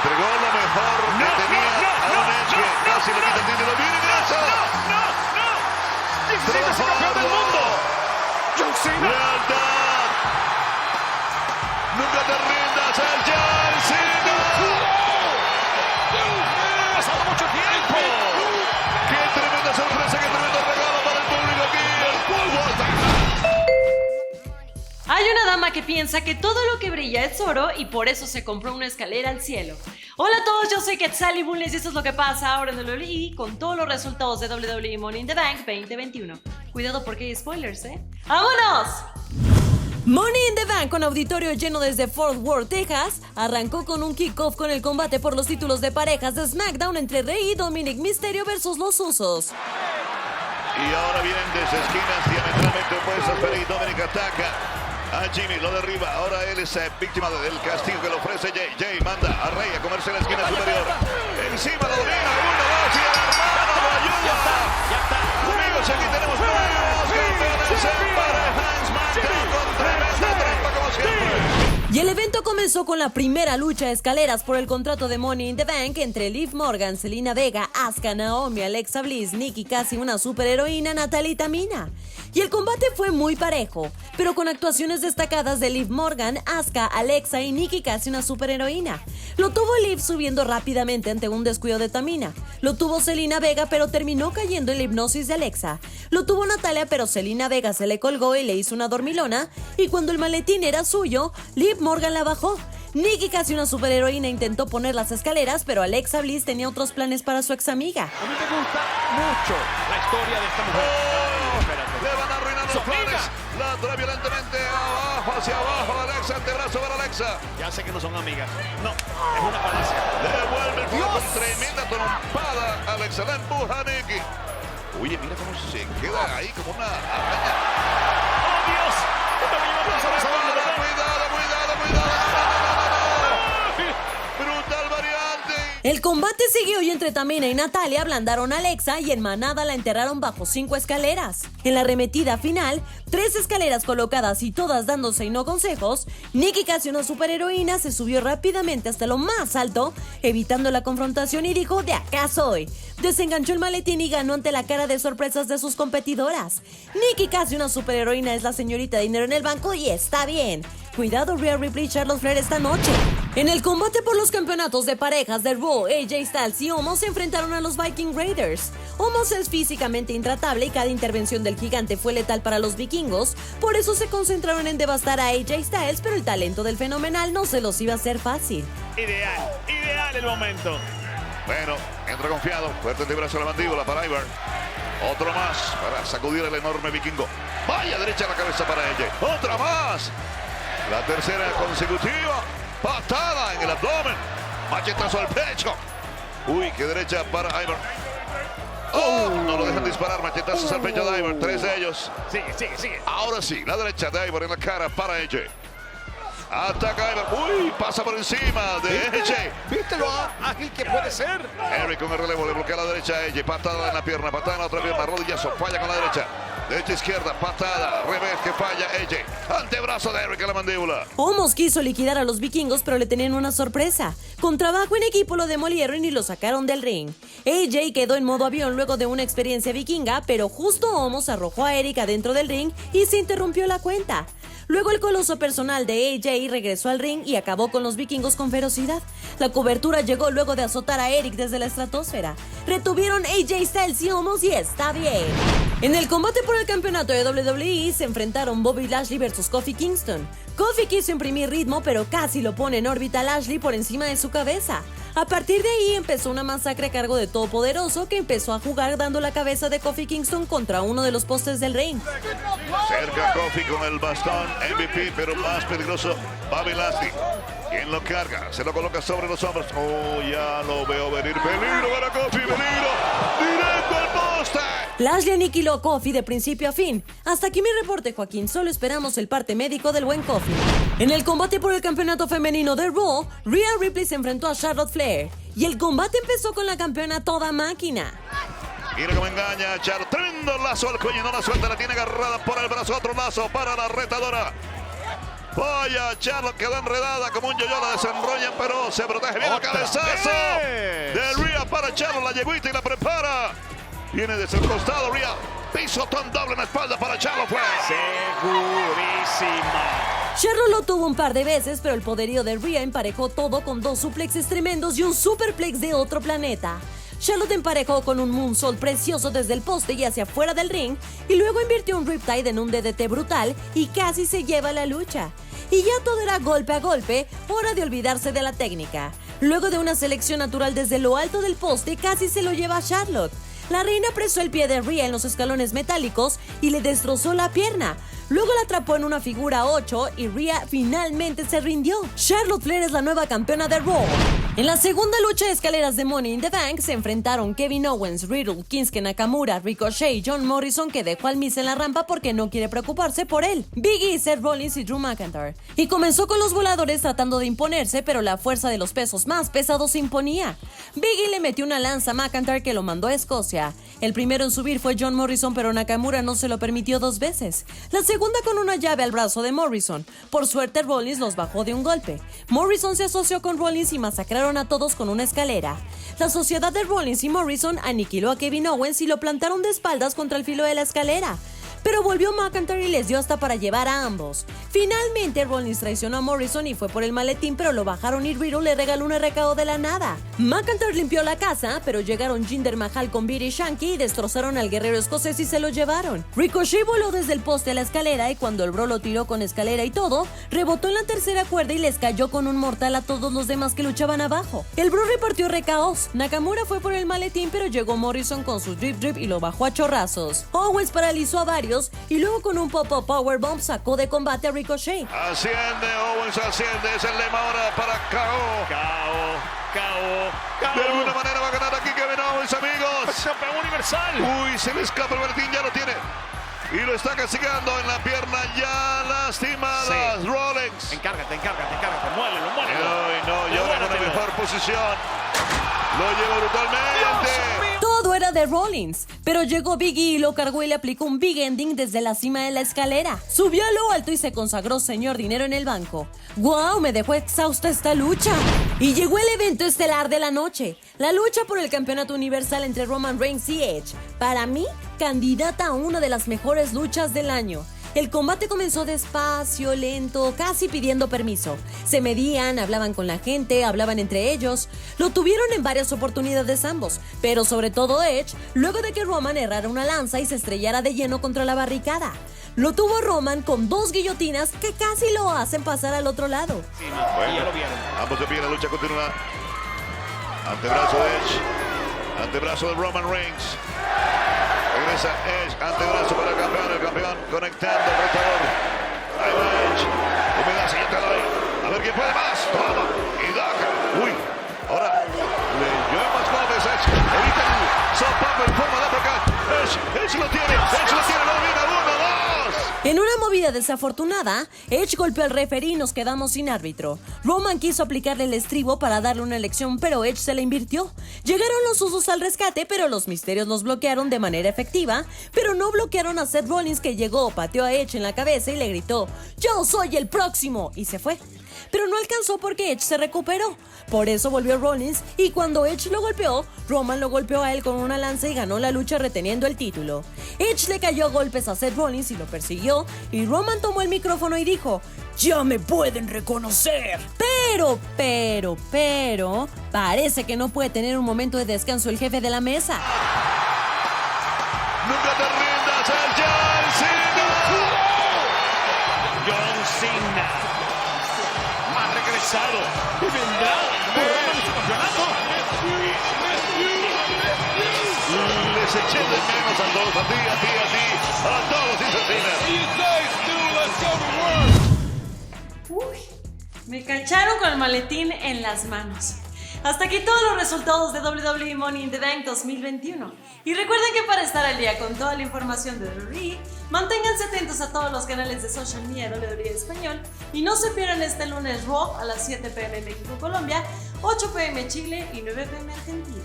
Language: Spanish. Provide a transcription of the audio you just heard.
entregó lo mejor que tenía a un Edge que casi le quita el título. ¡Viene Grasa! ¡Necesita ser campeón del mundo! ¡John Cena! ¡Lealtad! ¡Nunca te rindas, el John Cena! ¡Ha pasado mucho tiempo! ¡Qué tremenda sorpresa, qué tremendo regalo para el público aquí! ¡El Paul Walter! Hay una dama que piensa que todo lo que brilla es oro y por eso se compró una escalera al cielo. Hola a todos, yo soy Quetzali Bulnes y esto es lo que pasa ahora en el WWE con todos los resultados de WWE Money in the Bank 2021. Cuidado porque hay spoilers, ¿eh? ¡Vámonos! Money in the Bank, con auditorio lleno desde Fort Worth, Texas, arrancó con un kickoff con el combate por los títulos de parejas de SmackDown entre Rey y Dominic Mysterio versus los Usos. Y ahora vienen desde esquinas diametralmente opuestas. Rey Dominic ataca a Jimmy, lo derriba. Ahora él es víctima del castigo que le ofrece Jay. Jay manda a Rey a comerse la esquina superior. Encima lo domina. 1, 2 y el hermano lo ayuda. Ya está. Amigos, aquí tenemos nuevos campeones en parejas. SmackDown con tremenda trampa como siempre. Y el evento comenzó con la primera lucha de escaleras por el contrato de Money in the Bank entre Liv Morgan, Zelina Vega, Asuka, Naomi, Alexa Bliss, Nikki, casi una superheroína, Natalia y Tamina. Y el combate fue muy parejo, pero con actuaciones destacadas de Liv Morgan, Asuka, Alexa y Nikki, casi una superheroína. Lo tuvo Liv subiendo rápidamente ante un descuido de Tamina. Lo tuvo Zelina Vega, pero terminó cayendo en la hipnosis de Alexa. Lo tuvo Natalia, pero Zelina Vega se le colgó y le hizo una dormilona. Y cuando el maletín era suyo, Liv Morgan la bajó. Nikki, casi una superheroína, intentó poner las escaleras, pero Alexa Bliss tenía otros planes para su ex amiga. A mí me gusta mucho la historia de esta mujer. Le van a arruinar los planes. La trae violentamente abajo, hacia abajo. Alexa, antebrazo para Alexa. Ya sé que no son amigas. No, es una falacia. Devuelve el fuego con tremenda trompada. Alexa la empuja a Nikki. Oye, mira cómo se queda ahí como una araña. ¡Oh, Dios! ¡Esto me lleva a pensar esa banda, ¿verdad? Cuidado, cuidado, cuidado. Brutal variante. El combate siguió y entre Tamina y Natalia ablandaron a Alexa y en manada la enterraron bajo 5 escaleras. En la arremetida final, 3 escaleras colocadas y todas dándose y no consejos, Nikki, casi una superheroína, se subió rápidamente hasta lo más alto, evitando la confrontación y dijo: "De acá soy". Desenganchó el maletín y ganó ante la cara de sorpresas de sus competidoras. Nikki, casi una superheroína, es la señorita de dinero en el banco y está bien. Cuidado Rhea Ripley y Charlotte Flair esta noche. En el combate por los campeonatos de parejas de Raw, AJ Styles y Omos se enfrentaron a los Viking Raiders. Omos es físicamente intratable y cada intervención del gigante fue letal para los vikingos, por eso se concentraron en devastar a AJ Styles, pero el talento del fenomenal no se los iba a hacer fácil. Ideal el momento. Bueno, entra confiado. Fuerte antebrazo a la mandíbula para Ivar. Otro más para sacudir al enorme vikingo. Vaya derecha a la cabeza para ella. Otra más. La tercera consecutiva. Patada en el abdomen. Machetazo al pecho. Uy, qué derecha para Ivar. Oh, no lo dejan disparar. Machetazos al pecho de Ivar. 3 de ellos. Sigue. Ahora sí, la derecha de Ivar en la cara para AJ. Ataca Ivar. Uy, pasa por encima de AJ. ¿Viste lo ágil que puede ser? Eric con el relevo, le bloquea la derecha a AJ. Patada en la pierna, patada en la otra pierna. Rodillazo, falla con la derecha. Derecha, izquierda, patada, revés que falla AJ. Antebrazo de Eric a la mandíbula. Omos quiso liquidar a los vikingos, pero le tenían una sorpresa. Con trabajo en equipo lo demolieron y lo sacaron del ring. AJ quedó en modo avión luego de una experiencia vikinga, pero justo Omos arrojó a Eric adentro del ring y se interrumpió la cuenta. Luego el coloso personal de AJ regresó al ring y acabó con los vikingos con ferocidad. La cobertura llegó luego de azotar a Eric desde la estratosfera. Retuvieron AJ Styles y Omos y está bien. En el combate por el campeonato de WWE se enfrentaron Bobby Lashley versus Kofi Kingston. Kofi quiso imprimir ritmo, pero casi lo pone en órbita a Lashley por encima de su cabeza. A partir de ahí empezó una masacre a cargo de Todopoderoso, que empezó a jugar dando la cabeza de Kofi Kingston contra uno de los postes del ring. Cerca Kofi con el bastón MVP, pero más peligroso Bobby Lashley. ¿Quién lo carga? Se lo coloca sobre los hombros. Oh, ya lo veo venir. Peligro para Kofi, peligro. Directo al poste. Lashley aniquiló a Kofi de principio a fin. Hasta aquí mi reporte, Joaquín. Solo esperamos el parte médico del buen Kofi. En el combate por el campeonato femenino de Raw, Rhea Ripley se enfrentó a Charlotte Flair. Y el combate empezó con la campeona a toda máquina. Mira cómo engaña a Charlotte. Tremendo lazo al cuello, no la suelta, la tiene agarrada por el brazo. Otro lazo para la retadora. Vaya, Charlotte quedó enredada como un yo-yo, la desenrollan, pero se protege bien el Otra cabezazo vez. de Rhea para Charlotte, la yeguita y la prepara. Viene desde el costado Rhea, pisotón doble en la espalda para Charlotte Flair. Segurísima. Charlotte lo tuvo un par de veces, pero el poderío de Rhea emparejó todo con 2 suplexes tremendos y un superplex de otro planeta. Charlotte emparejó con un moonsault precioso desde el poste y hacia afuera del ring, y luego invirtió un riptide en un DDT brutal y casi se lleva la lucha. Y ya todo era golpe a golpe, hora de olvidarse de la técnica. Luego de una selección natural desde lo alto del poste, casi se lo lleva a Charlotte. La reina apresó el pie de Rhea en los escalones metálicos y le destrozó la pierna. Luego la atrapó en una figura 8 y Rhea finalmente se rindió. Charlotte Flair es la nueva campeona de Raw. En la segunda lucha de escaleras de Money in the Bank se enfrentaron Kevin Owens, Riddle, Shinsuke Nakamura, Ricochet y John Morrison, que dejó al Miz en la rampa porque no quiere preocuparse por él, Big E, Seth Rollins y Drew McIntyre. Y comenzó con los voladores tratando de imponerse, pero la fuerza de los pesos más pesados se imponía. Big E le metió una lanza a McIntyre que lo mandó a Escocia. El primero en subir fue John Morrison, pero Nakamura no se lo permitió 2 veces. La segunda con una llave al brazo de Morrison. Por suerte Rollins los bajó de un golpe. Morrison se asoció con Rollins y masacraron a todos con una escalera. La sociedad de Rollins y Morrison aniquiló a Kevin Owens y lo plantaron de espaldas contra el filo de la escalera. Pero volvió McIntyre y les dio hasta para llevar a ambos. Finalmente Rollins traicionó a Morrison y fue por el maletín, pero lo bajaron y Riddle le regaló un RKO de la nada. McIntyre limpió la casa, pero llegaron Jinder Mahal con Beat y Shanky y destrozaron al guerrero escocés y se lo llevaron. Ricochet voló desde el poste a la escalera y cuando el bro lo tiró con escalera y todo, rebotó en la tercera cuerda y les cayó con un mortal a todos los demás que luchaban abajo. El bro repartió RKOs. Nakamura fue por el maletín, pero llegó Morrison con su drip y lo bajó a chorrazos. Owens paralizó a varios y luego con un pop-up powerbomb sacó de combate a Ricochet. Asciende, Owens asciende, es el lema ahora para KO. KO. De alguna manera va a ganar aquí Kevin Owens, amigos. Campeón universal. Uy, se le escapa el maletín, ya lo tiene. Y lo está castigando en la pierna ya lastimada. Sí. Rollins. Encárgate. Muélelo. Ay, no, y ahora en una mejor posición. Lo lleva brutalmente. Todo era de Rollins, pero llegó Big E y lo cargó y le aplicó un big ending desde la cima de la escalera. Subió a lo alto y se consagró señor dinero en el banco. ¡Wow! Me dejó exhausta esta lucha. Y llegó el evento estelar de la noche, la lucha por el campeonato universal entre Roman Reigns y Edge. Para mí, candidata a una de las mejores luchas del año. El combate comenzó despacio, lento, casi pidiendo permiso. Se medían, hablaban con la gente, hablaban entre ellos. Lo tuvieron en varias oportunidades ambos, pero sobre todo Edge, luego de que Roman errara una lanza y se estrellara de lleno contra la barricada. Lo tuvo Roman con 2 guillotinas que casi lo hacen pasar al otro lado. Bueno, ya lo vieron. ambos de pie, la lucha continúa. Antebrazo de Edge, antebrazo de Roman Reigns. Regresa Edge, antebrazo para el campeón conectando el rotador. Ahí va Edge, humedad, siguiente ahí. A ver quién puede más. Toma, y Daca. Uy, ahora le lleva más golpes Edge. Evita el sopapo en forma de uppercut. Edge lo tiene, lo domina. 1, 2. En una movida desafortunada, Edge golpeó al referee y nos quedamos sin árbitro. Roman quiso aplicarle el estribo para darle una lección, pero Edge se la invirtió. Llegaron los usos al rescate, pero los misterios los bloquearon de manera efectiva, pero no bloquearon a Seth Rollins, que llegó, pateó a Edge en la cabeza y le gritó "¡Yo soy el próximo!" y se fue. Pero no alcanzó porque Edge se recuperó. Por eso volvió Rollins y cuando Edge lo golpeó, Roman lo golpeó a él con una lanza y ganó la lucha reteniendo el título. Edge le cayó golpes a Seth Rollins y lo persiguió y Roman tomó el micrófono y dijo "¡Ya me pueden reconocer!". Pero, parece que no puede tener un momento de descanso el jefe de la mesa. Nunca te rindas, el John Cena. John Cena ha regresado y vendrá por su campeonato. Les eché de menos a todos, a todos, dice Cena. Uy, me cacharon con el maletín en las manos. Hasta aquí todos los resultados de WWE Money in the Bank 2021. Y recuerden que para estar al día con toda la información de WWE, manténganse atentos a todos los canales de social media de WWE Español y no se pierdan este lunes Raw a las 7 p.m. México-Colombia, 8 p.m. Chile y 9 p.m. Argentina.